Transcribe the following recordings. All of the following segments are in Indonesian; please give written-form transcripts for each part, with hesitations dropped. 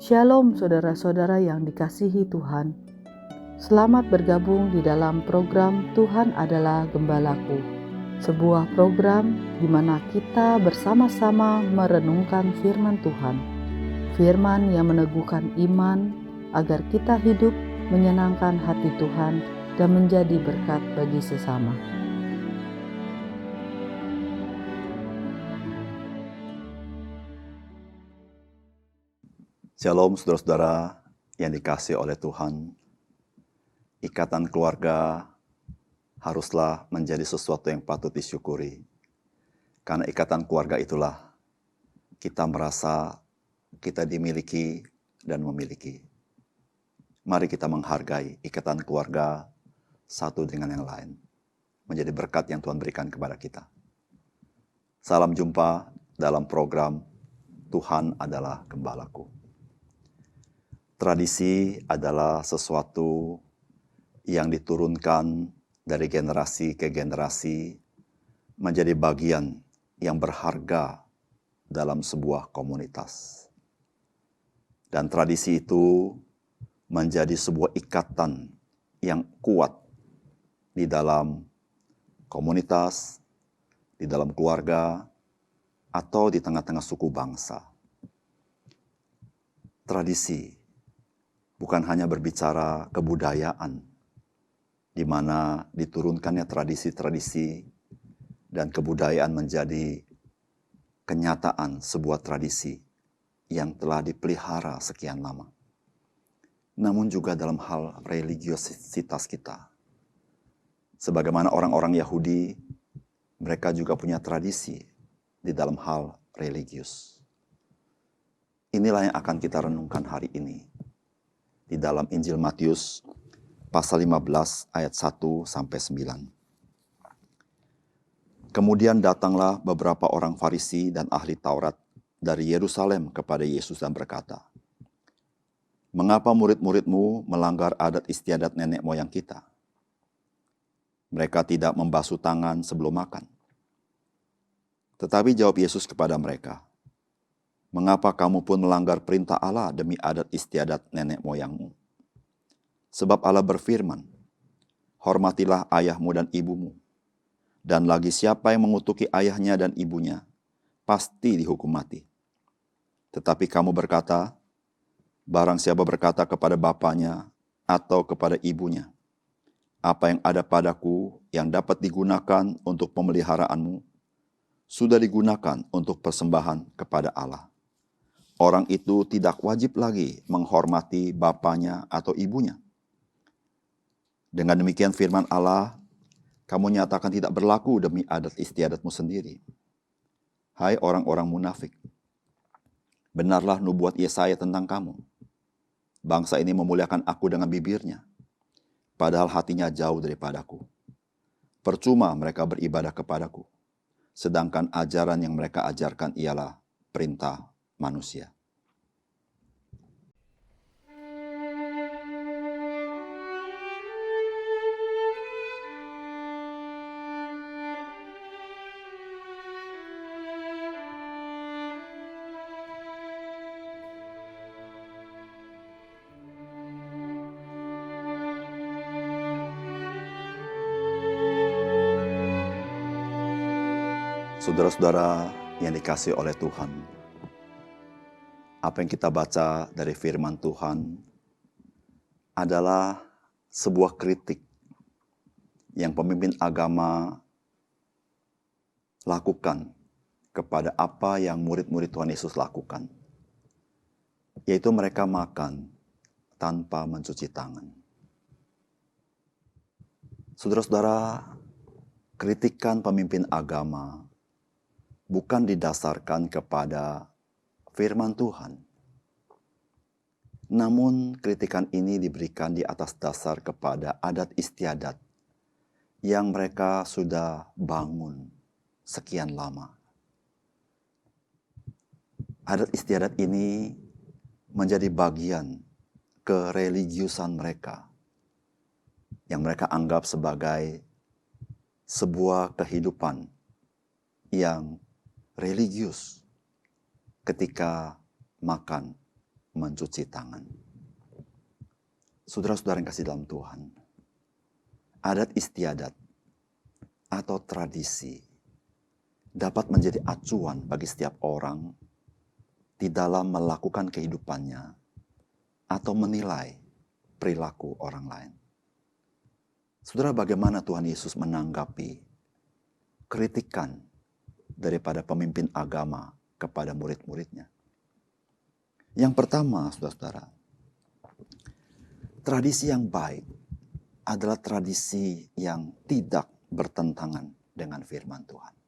Shalom saudara-saudara yang dikasihi Tuhan. Selamat bergabung di dalam program Tuhan Adalah Gembalaku. Sebuah program di mana kita bersama-sama merenungkan firman Tuhan. Firman yang meneguhkan iman agar kita hidup menyenangkan hati Tuhan dan menjadi berkat bagi sesama. Shalom saudara-saudara yang dikasihi oleh Tuhan. Ikatan keluarga haruslah menjadi sesuatu yang patut disyukuri. Karena ikatan keluarga itulah kita merasa kita dimiliki dan memiliki. Mari kita menghargai ikatan keluarga satu dengan yang lain. Menjadi berkat yang Tuhan berikan kepada kita. Salam jumpa dalam program Tuhan Adalah Gembalaku. Tradisi adalah sesuatu yang diturunkan dari generasi ke generasi menjadi bagian yang berharga dalam sebuah komunitas. Dan tradisi itu menjadi sebuah ikatan yang kuat di dalam komunitas, di dalam keluarga, atau di tengah-tengah suku bangsa. Tradisi bukan hanya berbicara kebudayaan, di mana diturunkannya tradisi-tradisi dan kebudayaan menjadi kenyataan sebuah tradisi yang telah dipelihara sekian lama. Namun juga dalam hal religiositas kita. Sebagaimana orang-orang Yahudi, mereka juga punya tradisi di dalam hal religius. Inilah yang akan kita renungkan hari ini. Di dalam Injil Matius pasal 15 ayat 1 sampai 9. Kemudian datanglah beberapa orang Farisi dan ahli Taurat dari Yerusalem kepada Yesus dan berkata, "Mengapa murid-muridmu melanggar adat istiadat nenek moyang kita? Mereka tidak membasuh tangan sebelum makan." Tetapi jawab Yesus kepada mereka, "Mengapa kamu pun melanggar perintah Allah demi adat istiadat nenek moyangmu? Sebab Allah berfirman, hormatilah ayahmu dan ibumu. Dan lagi siapa yang mengutuki ayahnya dan ibunya, pasti dihukum mati. Tetapi kamu berkata, barang siapa berkata kepada bapaknya atau kepada ibunya, apa yang ada padaku yang dapat digunakan untuk pemeliharaanmu, sudah digunakan untuk persembahan kepada Allah. Orang itu tidak wajib lagi menghormati bapaknya atau ibunya. Dengan demikian firman Allah, kamu nyatakan tidak berlaku demi adat istiadatmu sendiri. Hai orang-orang munafik, benarlah nubuat Yesaya tentang kamu. Bangsa ini memuliakan aku dengan bibirnya, padahal hatinya jauh daripadaku. Percuma mereka beribadah kepadaku, sedangkan ajaran yang mereka ajarkan ialah perintah manusia." Saudara-saudara yang dikasihi oleh Tuhan, apa yang kita baca dari firman Tuhan adalah sebuah kritik yang pemimpin agama lakukan kepada apa yang murid-murid Tuhan Yesus lakukan, yaitu mereka makan tanpa mencuci tangan. Saudara-saudara, kritikan pemimpin agama bukan didasarkan kepada firman Tuhan. Namun kritikan ini diberikan di atas dasar kepada adat istiadat yang mereka sudah bangun sekian lama. Adat istiadat ini menjadi bagian kereligiusan mereka yang mereka anggap sebagai sebuah kehidupan yang religius ketika makan mencuci tangan. Saudara-saudara yang kasih dalam Tuhan, adat istiadat atau tradisi dapat menjadi acuan bagi setiap orang di dalam melakukan kehidupannya atau menilai perilaku orang lain. Saudara, bagaimana Tuhan Yesus menanggapi kritikan daripada pemimpin agama kepada murid-muridnya? Yang pertama, saudara-saudara, tradisi yang baik adalah tradisi yang tidak bertentangan dengan firman Tuhan.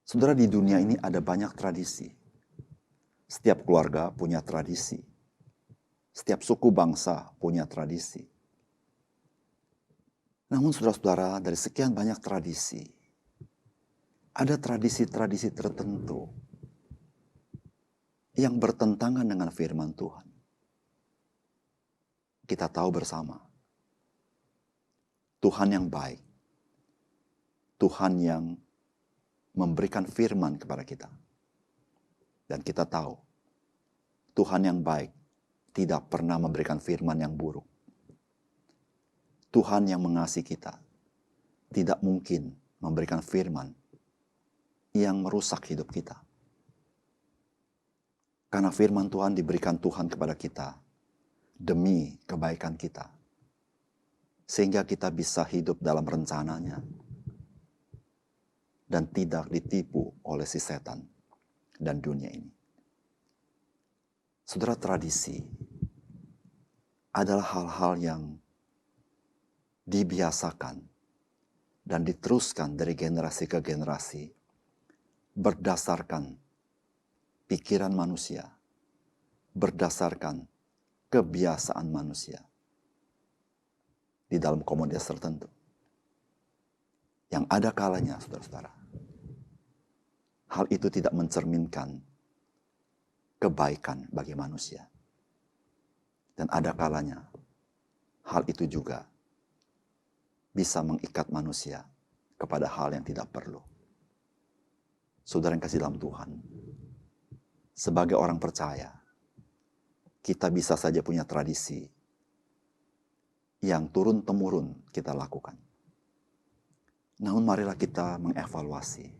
Saudara, di dunia ini ada banyak tradisi. Setiap keluarga punya tradisi. Setiap suku bangsa punya tradisi. Namun saudara-saudara, dari sekian banyak tradisi, ada tradisi-tradisi tertentu yang bertentangan dengan firman Tuhan. Kita tahu bersama, Tuhan yang baik, Tuhan yang memberikan firman kepada kita. Dan kita tahu, Tuhan yang baik tidak pernah memberikan firman yang buruk. Tuhan yang mengasihi kita tidak mungkin memberikan firman yang merusak hidup kita. Karena firman Tuhan diberikan Tuhan kepada kita demi kebaikan kita. Sehingga kita bisa hidup dalam rencananya dan tidak ditipu oleh si setan dan dunia ini. Saudara, tradisi adalah hal-hal yang dibiasakan dan diteruskan dari generasi ke generasi berdasarkan pikiran manusia, berdasarkan kebiasaan manusia di dalam komunitas tertentu. Yang ada kalanya, saudara-saudara, hal itu tidak mencerminkan kebaikan bagi manusia. Dan ada kalanya, hal itu juga bisa mengikat manusia kepada hal yang tidak perlu. Saudara yang kasih dalam Tuhan, sebagai orang percaya, kita bisa saja punya tradisi yang turun-temurun kita lakukan. Namun marilah kita mengevaluasi,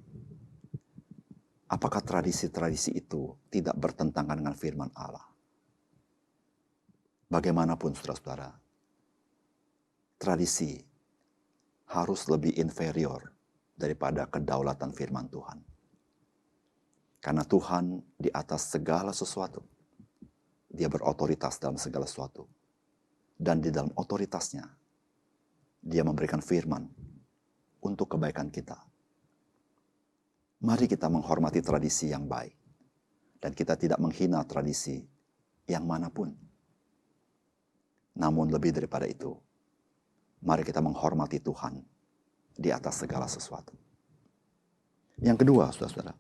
apakah tradisi-tradisi itu tidak bertentangan dengan firman Allah. Bagaimanapun saudara-saudara, tradisi harus lebih inferior daripada kedaulatan firman Tuhan. Karena Tuhan di atas segala sesuatu, Dia berotoritas dalam segala sesuatu. Dan di dalam otoritasnya, Dia memberikan firman untuk kebaikan kita. Mari kita menghormati tradisi yang baik. Dan kita tidak menghina tradisi yang manapun. Namun lebih daripada itu, mari kita menghormati Tuhan di atas segala sesuatu. Yang kedua, saudara-saudara.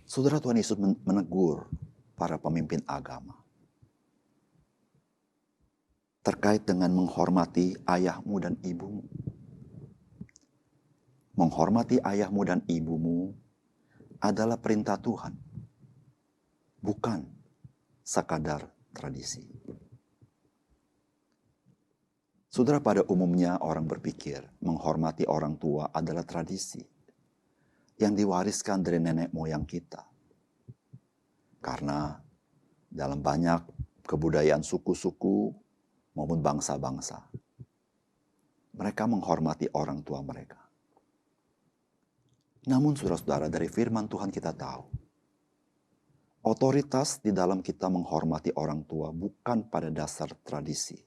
Saudara, Tuhan Yesus menegur para pemimpin agama terkait dengan menghormati ayahmu dan ibumu. Menghormati ayahmu dan ibumu adalah perintah Tuhan, bukan sekadar tradisi. Saudara, pada umumnya orang berpikir menghormati orang tua adalah tradisi yang diwariskan dari nenek moyang kita. Karena dalam banyak kebudayaan suku-suku maupun bangsa-bangsa, mereka menghormati orang tua mereka. Namun saudara-saudara, dari firman Tuhan kita tahu, otoritas di dalam kita menghormati orang tua bukan pada dasar tradisi,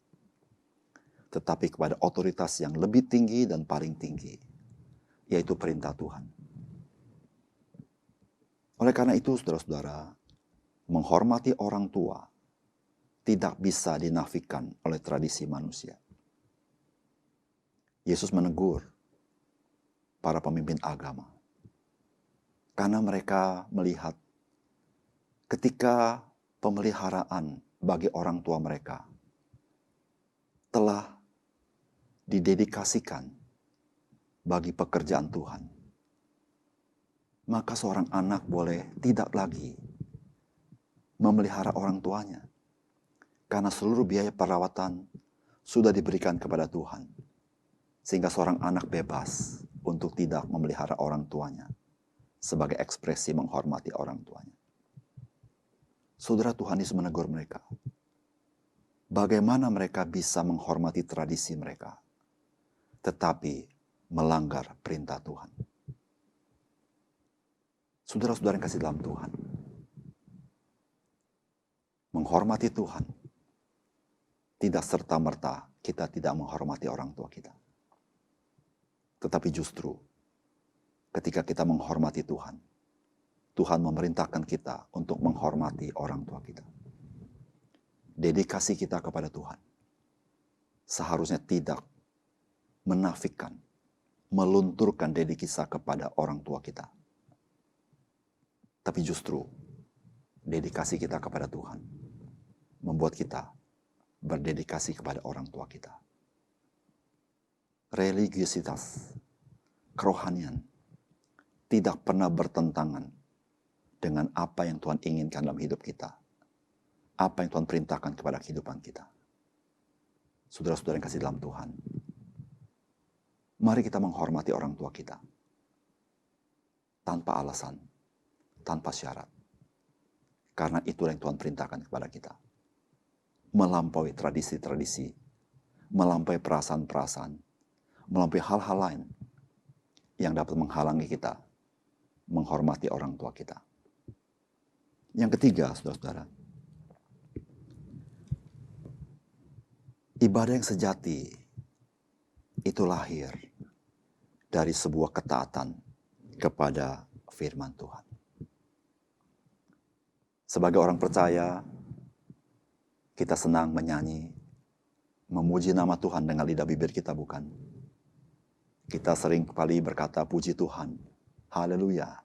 tetapi kepada otoritas yang lebih tinggi dan paling tinggi, yaitu perintah Tuhan. Oleh karena itu, saudara-saudara, menghormati orang tua tidak bisa dinafikan oleh tradisi manusia. Yesus menegur para pemimpin agama karena mereka melihat ketika pemeliharaan bagi orang tua mereka telah didedikasikan bagi pekerjaan Tuhan, maka seorang anak boleh tidak lagi memelihara orang tuanya. Karena seluruh biaya perawatan sudah diberikan kepada Tuhan. Sehingga seorang anak bebas untuk tidak memelihara orang tuanya sebagai ekspresi menghormati orang tuanya. Saudara, Tuhan Yesus menegur mereka. Bagaimana mereka bisa menghormati tradisi mereka, tetapi melanggar perintah Tuhan. Saudara-saudara yang kasih dalam Tuhan, menghormati Tuhan tidak serta-merta kita tidak menghormati orang tua kita. Tetapi justru ketika kita menghormati Tuhan, Tuhan memerintahkan kita untuk menghormati orang tua kita. Dedikasi kita kepada Tuhan seharusnya tidak menafikan, melunturkan dedikasi kita kepada orang tua kita. Tapi justru dedikasi kita kepada Tuhan membuat kita berdedikasi kepada orang tua kita. Religiusitas, kerohanian tidak pernah bertentangan dengan apa yang Tuhan inginkan dalam hidup kita. Apa yang Tuhan perintahkan kepada kehidupan kita. Saudara-saudara yang kasih dalam Tuhan, mari kita menghormati orang tua kita. Tanpa alasan, tanpa syarat. Karena itulah yang Tuhan perintahkan kepada kita. Melampaui tradisi-tradisi, melampaui perasaan-perasaan, melampaui hal-hal lain yang dapat menghalangi kita menghormati orang tua kita. Yang ketiga, saudara-saudara, ibadah yang sejati itu lahir dari sebuah ketaatan kepada firman Tuhan. Sebagai orang percaya, kita senang menyanyi, memuji nama Tuhan dengan lidah bibir kita, bukan? Kita sering kali berkata, puji Tuhan, haleluya.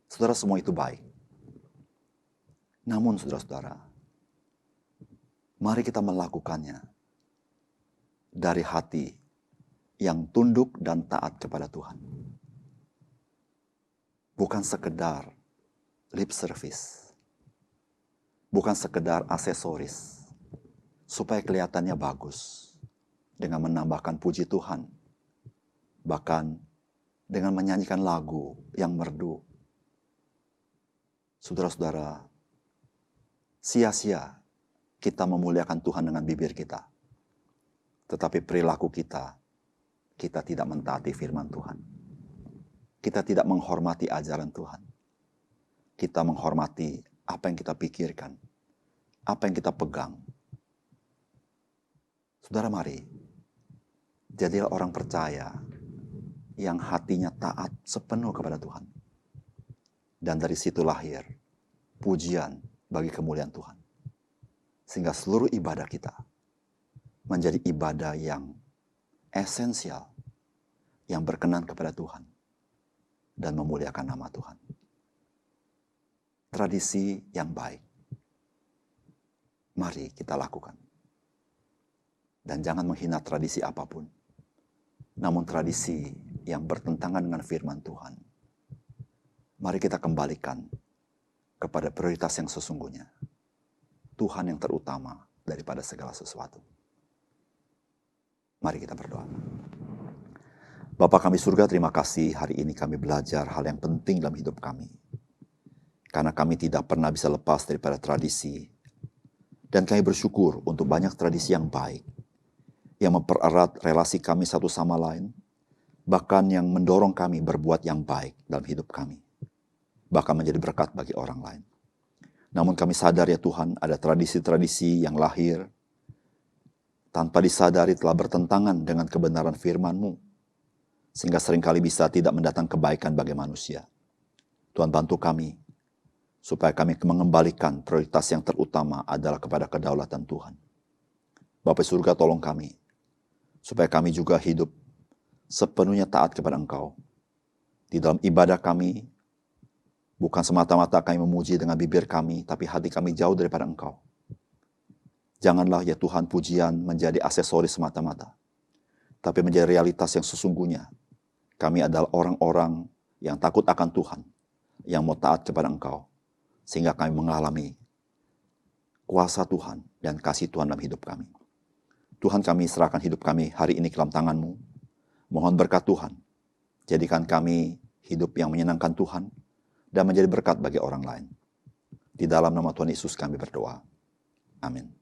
Saudara, semua itu baik. Namun saudara-saudara, mari kita melakukannya dari hati yang tunduk dan taat kepada Tuhan. Bukan sekedar lip service. Bukan sekedar aksesoris. Supaya kelihatannya bagus. Dengan menambahkan puji Tuhan. Bahkan dengan menyanyikan lagu yang merdu. Saudara-saudara, sia-sia kita memuliakan Tuhan dengan bibir kita. Tetapi perilaku kita tidak mentaati firman Tuhan. Kita tidak menghormati ajaran Tuhan. Kita menghormati apa yang kita pikirkan, apa yang kita pegang. Saudara, mari jadilah orang percaya yang hatinya taat sepenuh kepada Tuhan. Dan dari situ lahir pujian bagi kemuliaan Tuhan. Sehingga seluruh ibadah kita menjadi ibadah yang esensial, yang berkenan kepada Tuhan, dan memuliakan nama Tuhan. Tradisi yang baik, mari kita lakukan. Dan jangan menghina tradisi apapun, namun tradisi yang bertentangan dengan firman Tuhan, mari kita kembalikan kepada prioritas yang sesungguhnya. Tuhan yang terutama daripada segala sesuatu. Mari kita berdoa. Bapa kami surga, terima kasih hari ini kami belajar hal yang penting dalam hidup kami. Karena kami tidak pernah bisa lepas daripada tradisi. Dan kami bersyukur untuk banyak tradisi yang baik. Yang mempererat relasi kami satu sama lain. Bahkan yang mendorong kami berbuat yang baik dalam hidup kami. Bahkan menjadi berkat bagi orang lain. Namun kami sadar ya Tuhan, ada tradisi-tradisi yang lahir tanpa disadari telah bertentangan dengan kebenaran firman-Mu. Sehingga seringkali bisa tidak mendatang kebaikan bagi manusia. Tuhan bantu kami, supaya kami mengembalikan prioritas yang terutama adalah kepada kedaulatan Tuhan. Bapa surga, tolong kami, supaya kami juga hidup sepenuhnya taat kepada Engkau. Di dalam ibadah kami, bukan semata-mata kami memuji dengan bibir kami, tapi hati kami jauh daripada Engkau. Janganlah ya Tuhan pujian menjadi aksesoris semata-mata, tapi menjadi realitas yang sesungguhnya. Kami adalah orang-orang yang takut akan Tuhan, yang mau taat kepada Engkau, sehingga kami mengalami kuasa Tuhan dan kasih Tuhan dalam hidup kami. Tuhan, kami serahkan hidup kami hari ini ke dalam tangan-Mu. Mohon berkat Tuhan, jadikan kami hidup yang menyenangkan Tuhan dan menjadi berkat bagi orang lain. Di dalam nama Tuhan Yesus kami berdoa. Amin.